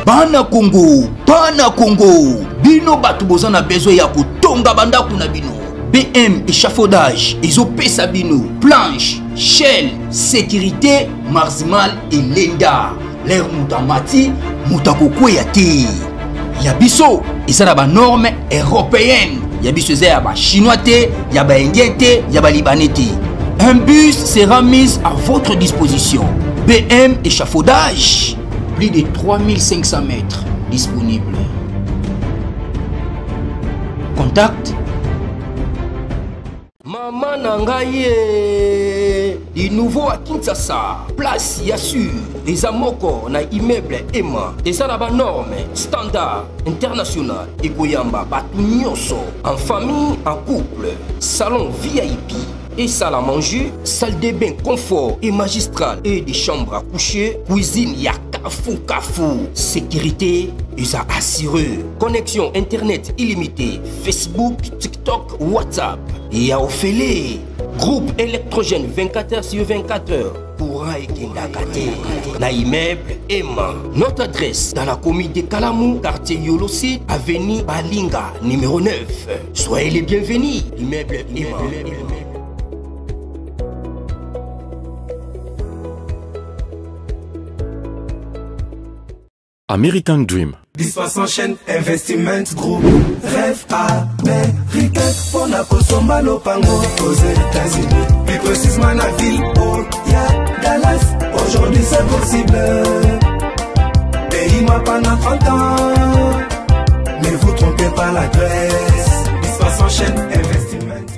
Bana Congo, bino batu boza na besoin ya kotonga bandaku na bino. BM échafaudage, ezopesa bino, planche, shell, sécurité, maximal et lenda. L'air mutamati, mutakoko ya te. Yabiso, ezala ba norme européenne. Yabiso ezala ba chinois te, ya ba indien te, ya ba libanais te. Un bus sera mis à votre disposition. BM échafaudage, plus de 3500 mètres disponibles. Contact Maman Nangaye, du nouveau à Kinshasa, place Yassur, les amoko na immeuble Emma, des arabes normes, standard, international, et Goyamba, Batunyoso, en famille, en couple, salon VIP. Et salle à manger, salle de bain confort et magistral et des chambres à coucher, cuisine kafou, sécurité, ils a assuré. Connexion internet illimitée, Facebook, TikTok, WhatsApp. Et à Ophélie, groupe électrogène 24h/24h. Pour Kendakate, na immeuble Emma. Notre adresse dans la commune de Kalamou, quartier Yolosi, avenue Balinga, numéro 9. Soyez les bienvenus, immeuble Emma. American Dream. Dispense chaîne Investment Group. Rêve américain. Pour la Kosomba Lopango aux États-Unis. Plus précisément la ville où il y a Dallas. Aujourd'hui c'est possible. Pays moi pendant 30 ans. Ne vous trompez pas l'adresse. Dispense chaîne Investment Group.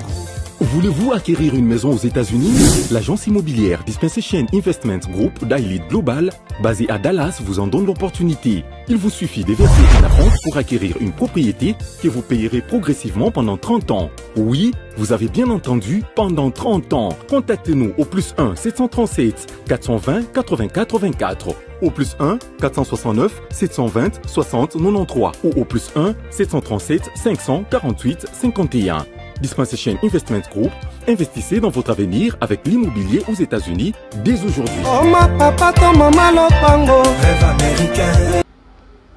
Voulez-vous acquérir une maison aux États-Unis? L'agence immobilière Dispensation Investment Group d'Elite Global, basée à Dallas, vous en donne l'opportunité. Il vous suffit de verser un acompte pour acquérir une propriété que vous payerez progressivement pendant 30 ans. Oui, vous avez bien entendu, pendant 30 ans. Contactez-nous au +1 737 420 84 24, au +1 469 720 60 93 ou au +1 737 548 51. Dispensation Investment Group, investissez dans votre avenir avec l'immobilier aux États-Unis dès aujourd'hui. Oh ma papa, ton maman Lopango. Rêve américain.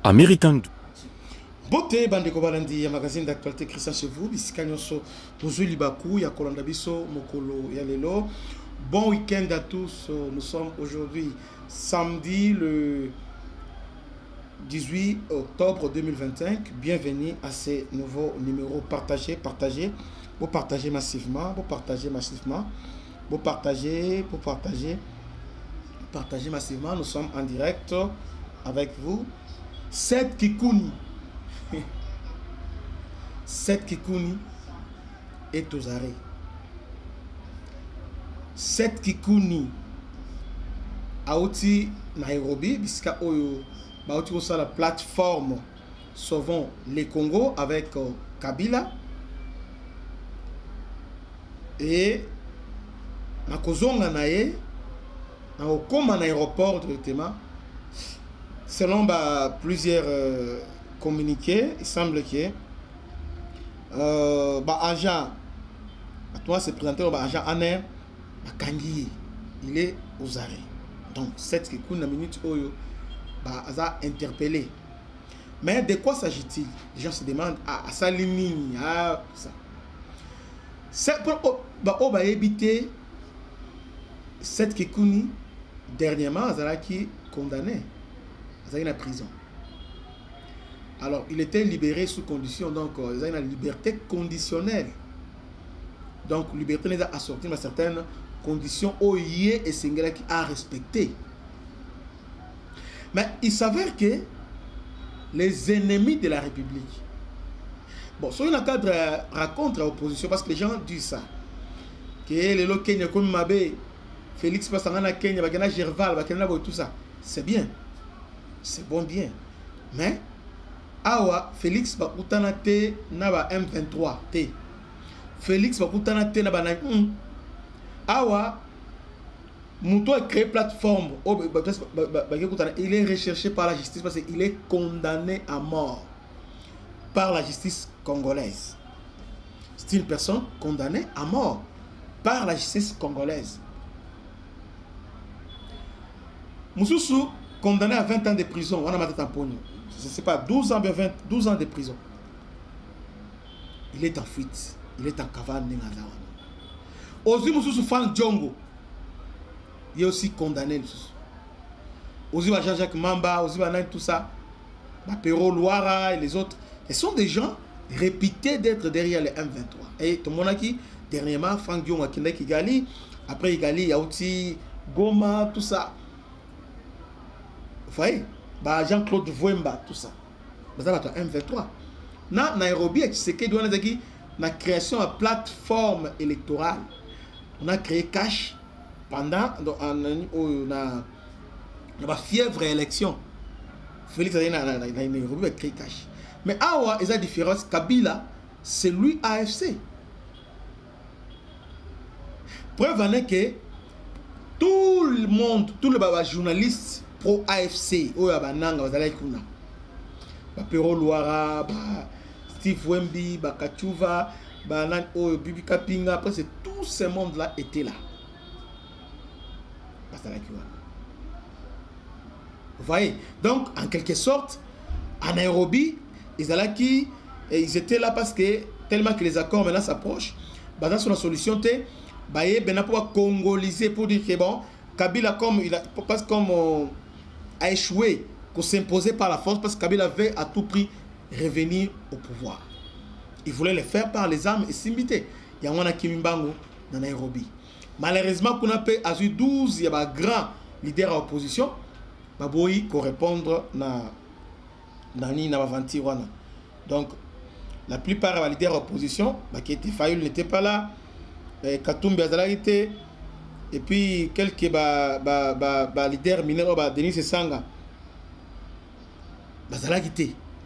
American. Beauté bandeko balandi ya magazine d'actualité Christian chez vous bisika nyonso tozu libaku ya kolanda biso mokolo ya lelo. Bon week-end à tous. Nous sommes aujourd'hui samedi le 18 octobre 2025. Bienvenue à ces nouveaux numéros. Partagez massivement. Partagez massivement. Nous sommes en direct avec vous. 7 Kikouni. 7 Kikouni est aux arrêts. 7 Kikouni a aussi Nairobi, puisqu'à la plateforme Sauvons les Congo avec Kabila. Et na kozonga nae na okoma na aéroport directement. Selon plusieurs communiqués, il semble que agent toi c'est présenté agent Aner Kangi, il est aux arrêts. Donc 7 Kikouni minute oyo a interpellé. Mais de quoi s'agit-il? Les gens se demandent à Salimini, à ça. C'est pour éviter 7 Kikouni dernièrement qui condamné à la prison. Alors il était libéré sous condition, donc il a une liberté conditionnelle. Donc liberté n'est assortie à certaines conditions OIE et Singela qui a respecté. Mais il s'avère que les ennemis de la République, bon, sur un cadre raconte à l'opposition, parce que les gens disent ça, que le Kenya comme Mabé, Félix Passangana Kenya, Bagana Gerval, Bagana tout ça, c'est bien, c'est bon bien. Mais, Awa, Félix Bakutana T, Naba M23 T. Félix Bakutana T, Naba 1. Awa, Mouto a créé plateforme. Il est recherché par la justice parce qu'il est condamné à mort par la justice congolaise. C'est une personne condamnée à mort par la justice congolaise. Moussoussou, condamné à 20 ans de prison. On a maté tamponio. Je ne sais pas, 12 ans de prison. Il est en fuite. Il est en cavale. Ozi Moussou Frank Djongo. Il est aussi condamné. Ozi Jean-Jacques Mamba, Ozi Banan, tout ça. Pero Loara et les autres. Ce sont des gens réputés d'être derrière les M23. Et tout le monde a qui, dernièrement, Frank Djongo qui est Kigali. Après Kigali, il y a aussi Goma, tout ça. Vous voyez? Jean-Claude Vouemba, tout ça. Vous avez M23. Na Nairobi, c'est que doit dire la création de plateforme électorale. On a créé Cash pendant la fièvre élection. Félix Nairobi a créé Cash. Mais awa, il y a une différence. Kabila, c'est lui AFC. Preuve en est que tout le monde, tout le journaliste pro AFC, Pero Loara, Steve Wemby, Kachuva, Bibi Kapinga, après tous ces mondes-là étaient là. Vous voyez? Donc, en quelque sorte, à Nairobi, ils étaient là parce que tellement que les accords maintenant s'approchent, sur la solution, pour congoliser, pour dire que bon, Kabila a échoué, qu'on s'imposait par la force parce que Kabila avait à tout prix revenir au pouvoir. Il voulait le faire par les armes et s'imiter. Il y a un Kimimbango dans Nairobi. Malheureusement, qu'on a eu 12, il y a un grand leader à opposition. Baboui pour répondre na aventure. Donc, la plupart des leaders à opposition, qui étaient Fayoul n'était pas là, Katumbi Azalaïté, et puis quelques leaders mineurs, Denis Sanga.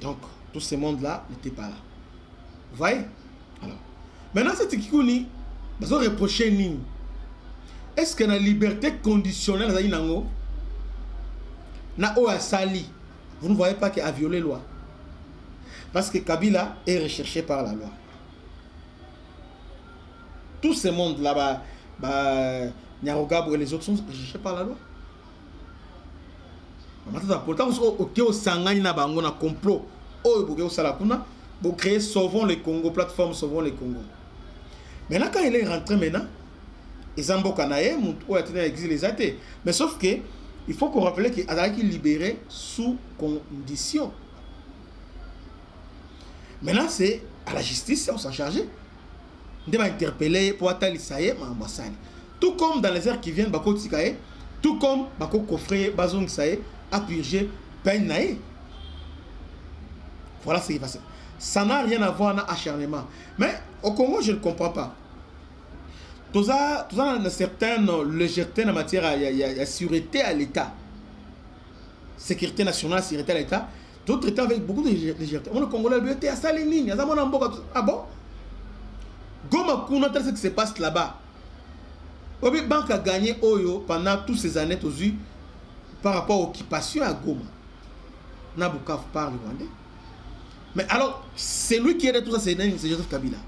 Donc, tous ces mondes-là n'étaient pas là. Vous voyez? Alors, maintenant, c'est Kikouni, ils ont reproché Ning. Est-ce que la liberté conditionnelle, vous ne voyez pas qu'il a violé la loi? Parce que Kabila est recherché par la loi. Tous ces mondes là-bas, Nyarogabo et les autres sont recherchés par la loi. Pourtant, on a complot. Pour créer Sauvons le Congo, plateforme Sauvons le Congo. Maintenant, quand il est rentré, ils ont exilé les athées. Mais sauf que, il faut qu'on rappelle qu'il a été libéré sous condition. Maintenant, c'est à la justice, on s'en chargé. On va interpeller pour attendre Saïe, tout comme dans les heures qui viennent, tout comme Bako Kofre, Bazong Saïe, a purgé peine naïe. Voilà ce qui est passé. Ça n'a rien à voir avec l'acharnement. Mais au Congo, je ne comprends pas. Tout ça a une certaine légèreté en matière de sûreté à l'État. Sécurité nationale, sécurité à l'État. D'autres États avec beaucoup de légèreté. On le Congolais, lui, était à Saline. Ah bon? Goma Kuna, c'est ce qui se passe là-bas. Obi Bank a gagné Oyo pendant toutes ces années par rapport à l'occupation à Goma. Nabukav parle rwandais. Mais alors, c'est lui qui aide tout ça, c'est Joseph Kabila.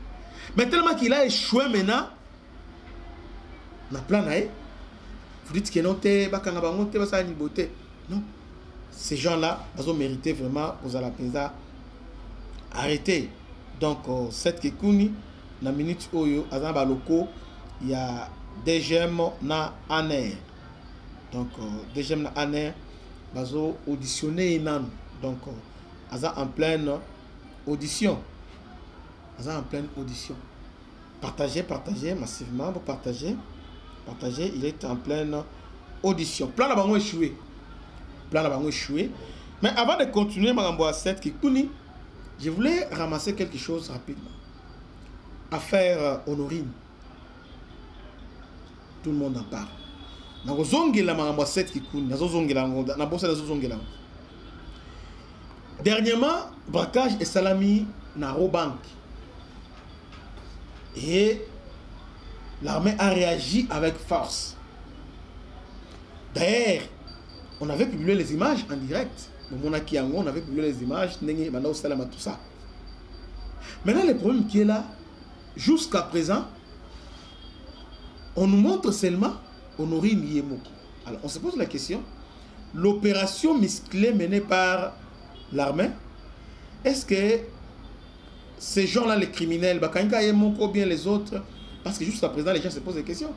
Mais tellement qu'il a échoué maintenant, na plan nae, vous dites que non, non. Ces gens-là, ils ont mérité vraiment, vous allez arrêter. Donc, cette Kekuni, na minute Oyo, Azamba Loko, il y a des gemmes na aner. Donc, des gemmes na aner, ils ont auditionné nan. Donc, Aza en pleine audition. Aza en pleine audition. Partagez massivement, vous partagez. Il est en pleine audition. Plan là-bas échoué. Mais avant de continuer, je voulais ramasser quelque chose rapidement. Affaire Honorine. Tout le monde en parle. Dernièrement, braquage et salami na Robank. Et l'armée a réagi avec force. D'ailleurs, on avait publié les images en direct. On avait publié les images, tout ça. Maintenant, le problème qui est là, jusqu'à présent, on nous montre seulement Honorine Yemoko. Alors, on se pose la question, l'opération musclée menée par l'armée, est-ce que ces gens-là, les criminels, ou bien les autres, parce que jusqu'à présent, les gens se posent des questions.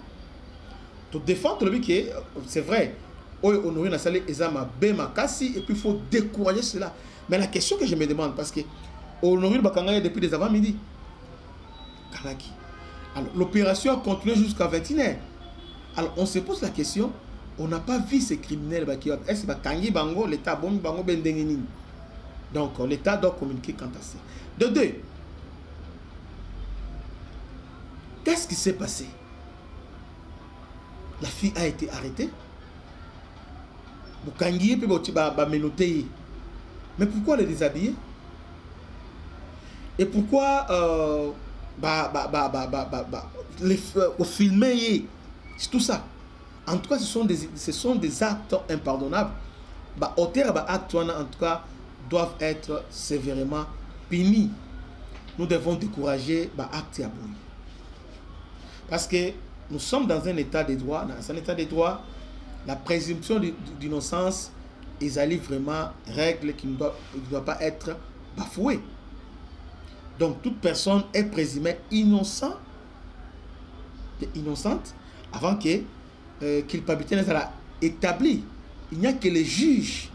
Pour défendre le but, c'est vrai, honorer la salle et puis il faut décourager cela. Mais la question que je me demande, parce que honorer le Bakanga depuis des avant-midi. Alors, l'opération a continué jusqu'à 21h. Alors, on se pose la question, on n'a pas vu ces criminels. Est-ce que l'État donc, l'État doit communiquer quant à ça. De deux, qu'est-ce qui s'est passé? La fille a été arrêtée. Mais pourquoi les déshabiller? Et pourquoi filmer tout ça? En tout cas, ce sont des actes impardonnables. En tout cas, doivent être sévèrement punis. Nous devons décourager l'acte à bruit. Parce que nous sommes dans un état de droit. Dans un état de droit, la présomption d'innocence est vraiment règle qui ne doit pas être bafouée. Donc toute personne est présumée innocente avant que culpabilité ne soit établie. Il n'y a que les juges,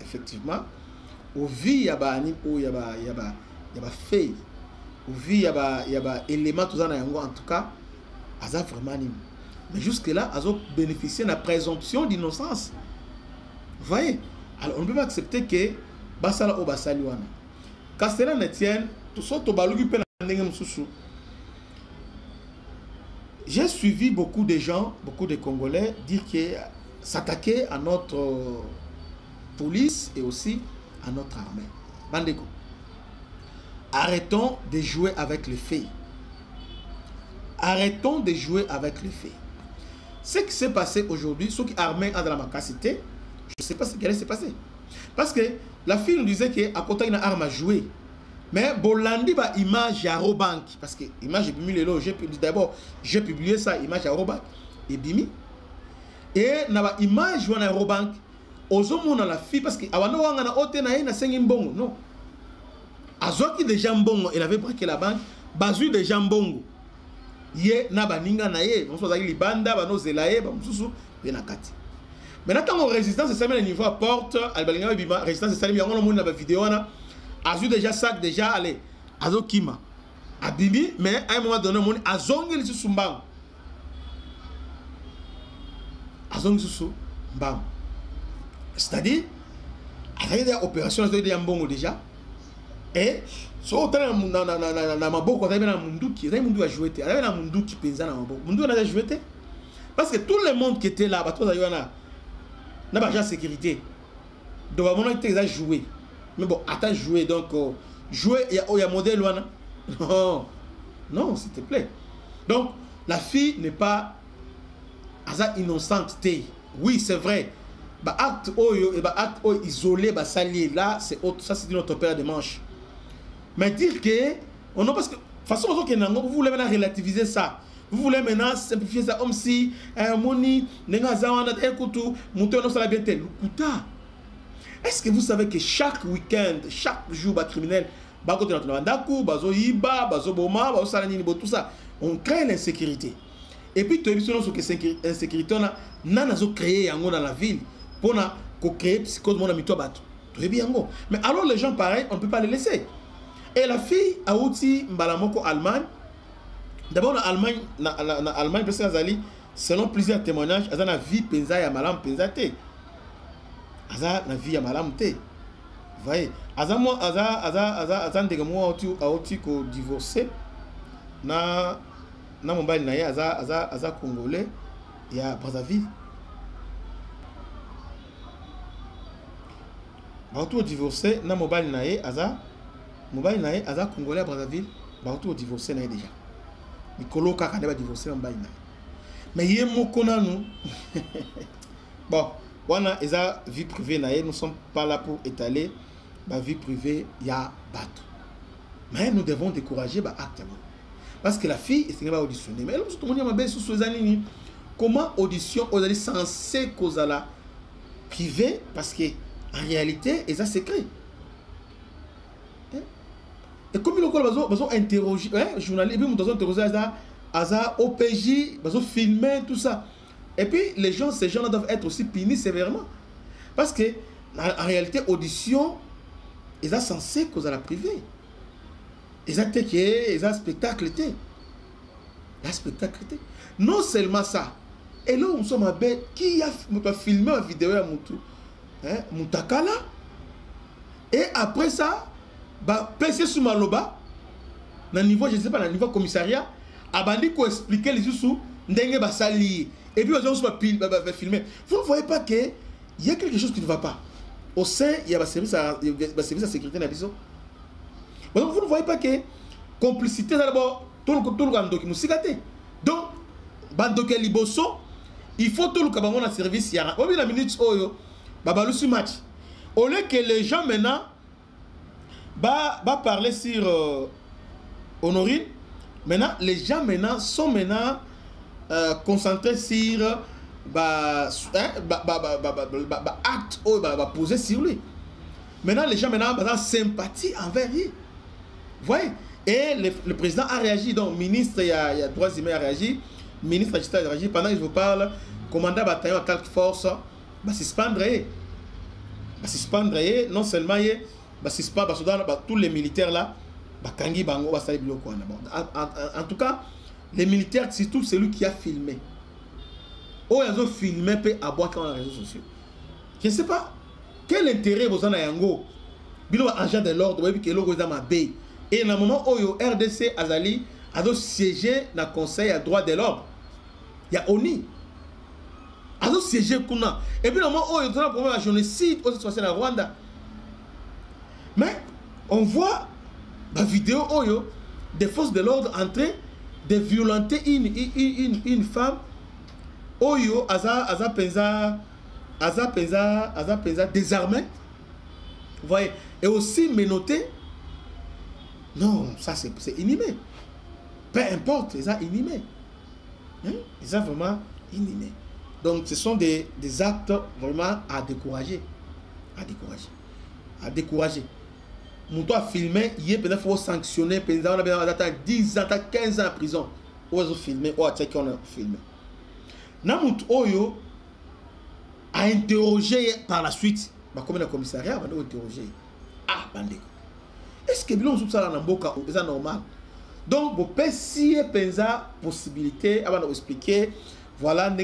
effectivement, au vu il y a fait, au vu il y a élément tout ça en tout cas, ça vraiment. Mais jusque là, ils ont bénéficié de la présomption d'innocence. Vous voyez? Alors on ne peut pas accepter que basala o basali wana. Quand cela ne tient, tout ça to balugi pe na ndenge mususu. J'ai suivi beaucoup de gens, beaucoup de Congolais dire que s'attaquer à notre police et aussi à notre armée. Bandeko, arrêtons de jouer avec les faits. Arrêtons de jouer avec les faits. Ce qui s'est passé aujourd'hui, ceux qui armés dans la macacité, je ne sais pas ce qui s'est passé. Parce que la fille nous disait qu'à côté d'une arme à jouer. Mais Bolandi ba image à Robank. Parce que image j'ai publié d'abord, j'ai publié ça, image à Robank. Et bimi. Et na image wana Robank. Ozomona la fille parce que awano wanga na ote na ye na sengi mbongo. Non. Azoki de jambongo, il avait braqué la banque. Bazu de jambongo. Ye na baninga na ye. On soit libanda, bano zelaye, bamususu, benakati. Maintenant, quand on résistance, c'est le niveau à porte, Albalinga Bima, résistance, c'est le niveau à la vidéo. Azu déjà sac, déjà, allez, Azo Kima. Abimi, mais à un moment donné, on a zongi sur Sumbang. Azongi sur Sumbang. C'est-à-dire, il y a des opérations de Mbongo déjà. Et, si on a un maboko, il y a un munduki, il y a un mundu à jouer. Il y a un munduki pensa dans maboko. Mundu a joué. Parce que tout le monde qui était là, n'a pas de sécurité. Donc, à mon avis, ils ont joué. Mais bon, attends, jouer. Donc, jouer, il y a un modèle. Non, non, s'il te plaît. Donc, la fille n'est pas innocente. Oui, c'est vrai. Acte isolé, salier, là, c'est ça, c'est notre opéra de manche. Mais dire que, parce que, de toute façon, vous voulez maintenant relativiser ça. Vous voulez maintenant simplifier ça comme si est-ce que vous savez que chaque week-end, chaque jour, criminel, on crée l'insécurité. Et puis, l'insécurité, on a créé dans la ville pour créer psychose. Mais alors, les gens, pareil, on ne peut pas les laisser. Et la fille a aussi Mbalamoko Allemagne. D'abord, en Allemagne, selon plusieurs témoignages, elle a la vie penza ya malam penza te. Elle a la vie ya malam te. Vous voyez, elle a divorcé. Na mobile na ye, elle a congolais, il y a Brazzaville. Elle divorcé, na mobile na ye, elle a congolais à Brazzaville. Elle divorcé na ye déjà. Mikolo kaka ne va divorcer en bail. Mais il y a nous. Bon, wana eza vie privée nae, nous sommes pas là pour étaler la vie privée, il y a bateau. Mais nous devons décourager ba acte. Parce que la fille est pas auditionnée. Mais comment audition aux censé causala privé parce que en réalité, ils ont secret. Et comme ils ont interrogé, journaliste, et puis ils ont interrogé à OPJ, ils ont filmé tout ça. Et puis les gens, ces gens-là doivent être aussi punis sévèrement. Parce que en réalité, audition, ils sont censés causer à la privée. Ils ont été, ils ont spectacle. Non seulement ça. Et là, nous sommes à bête. Qui a filmé une vidéo à Moutou? Moutakala. Et après ça, PC sous Maloba, dans niveau, je ne sais pas, dans le niveau commissariat, Abandi ko expliquer les sous ndenge basali. Et puis, ils ont filmé. Vous ne voyez pas qu'il y a quelque chose qui ne va pas. Au sein, il y a un service à sécurité dans la maison. Vous ne voyez pas que complicité d'abord, tout le monde qui nous sigate. Donc, bandoke liboso, il faut tout le monde dans service. Il y a la minute oyo, babalou sur match. Au lieu que les gens maintenant parler sur Honorine, maintenant les gens maintenant sont maintenant concentrés sur acte posé sur lui. Maintenant les gens maintenant ont sympathie envers lui. Vous voyez? Et le président a réagi, donc ministre, il y a droits humains a réagi, ministre de la justice a réagi. Pendant que je vous parle, commandant bataillon à task force, suspendre, non seulement tous les militaires là, en tout cas, les militaires, surtout celui qui a filmé. Oh, ils ont filmé peut aboiter dans les réseaux sociaux. Je ne sais pas quel intérêt vous en avez yango. Bilo agent de l'ordre, oui, que l'ordre est dans ma baie. Et dans le moment où RDC Azali a siégé dans le conseil à droit de l'ordre, il y a ONI. A siégé Kuna. Et puis dans le moment où il y a un problème de génocide aux situations en Rwanda. Mais on voit la vidéo où des forces de l'ordre en train de violenter une femme. Oyo Aza Penza désarmé. Vous voyez. Et aussi menotté. Non, ça c'est inhumé. Peu importe, ils sont inhumés. Ils sont vraiment inhumés. Donc ce sont des actes vraiment à décourager. À décourager. Mon toit filmé, il peut faut sanctionner, on a 10 ans, 15 ans en prison. Ou ils ont filmé, ou on a filmé. Namout Oyo a interrogé par la suite, comme le commissariat, on a interrogé. Ah, bandeko. Est-ce que nous sommes c'est normal? Donc, vous pouvez si pensa possibilité avant d'expliquer. Voilà, tout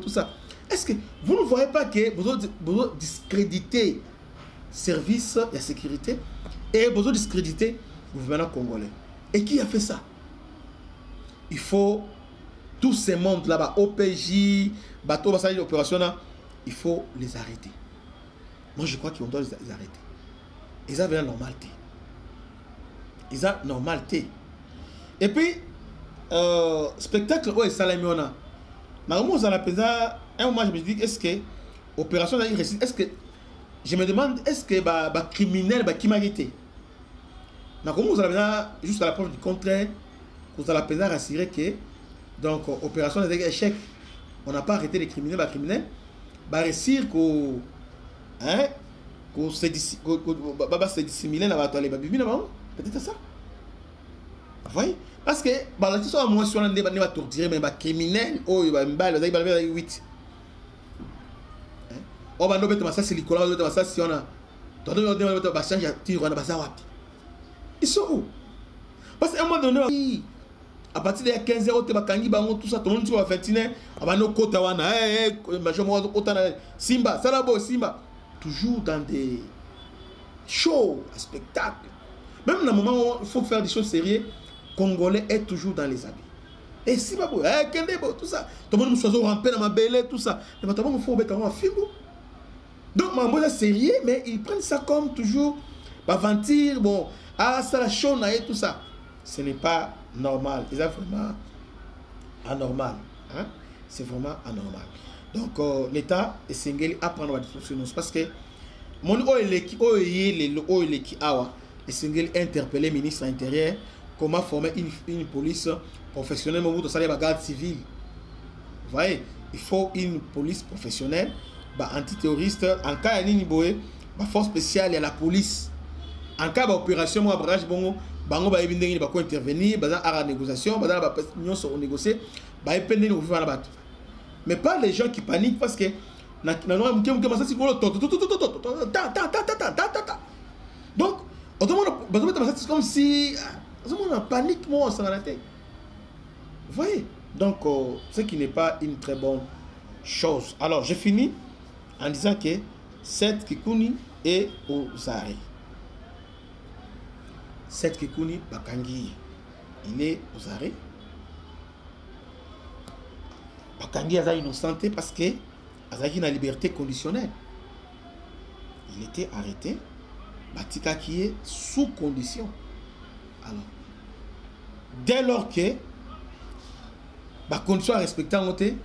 ça. Est-ce que vous ne voyez pas que vous discréditez service de sécurité et vous discréditez le gouvernement congolais? Et qui a fait ça? Il faut tous ces mondes là-bas, OPJ, bateau, opération là, il faut les arrêter. Moi, je crois qu'on doit les arrêter. Ils avaient la normalité. Et puis, spectacle, ouais, Salamiona. Normalement, ça la un moment, je me dis, est-ce que l'opération est-ce que je me demande, est-ce que les criminels, qui m'a été? Normalement, vous avez juste à la preuve du contraire, vous avez rassuré que, donc, opération est échec. On n'a pas arrêté les criminels, réussir que se dissimuler dans les babybis, peut-être ça. Vous voyez? Parce que, la question à moi, si on va torturer, mais les criminels, ils vont 8. On va nous ça, c'est Nicolas, on va ça, si on a. Ils sont où? Parce qu'à un moment donné, à partir de 15 heures, tout ça, tout le monde va faire Simba, Salabo, Simba. Toujours dans des shows, spectacles. Même dans le moment où il faut faire des choses sérieuses, Congolais est toujours dans les habits. Et Simba, tout ça. Tout le monde me ramper dans ma belle, tout ça. Mais maintenant, il faut mettre un film. Donc, ma est sérieux, mais ils prennent ça comme toujours, aventure, bon, ça la show, et tout ça. Ce n'est pas normal. C'est vraiment anormal. Hein? C'est vraiment anormal. Donc, l'État est singulier à prendre la décision. Parce que mon interpellé le ministre de l'Intérieur comment former une police professionnelle pour la garde civile. Vous voyez, il faut une police professionnelle, bah, antiterroriste, en cas de Boé, bah, force spéciale, il y a la police. En cas d'opération, moi, barrage, bon, bango ba ebindenge ba ko intervenir, ba à la négociation, ba ba union sur négocier, ba epende no vivre là-bas. Mais pas les gens qui paniquent parce que donc c'est comme si on panique moi ça la tête. Vous voyez, donc ce qui n'est pas une très bonne chose. Alors je finis en disant que Seth Kikuni est aux arrêts. Seth Kikuni Bakangi, il est aux arrêts. Bakangi a innocenté parce que Azaki na liberté conditionnelle. Il était arrêté. Batika qui est sous condition. Alors, dès lors que la condition à respecter en côté,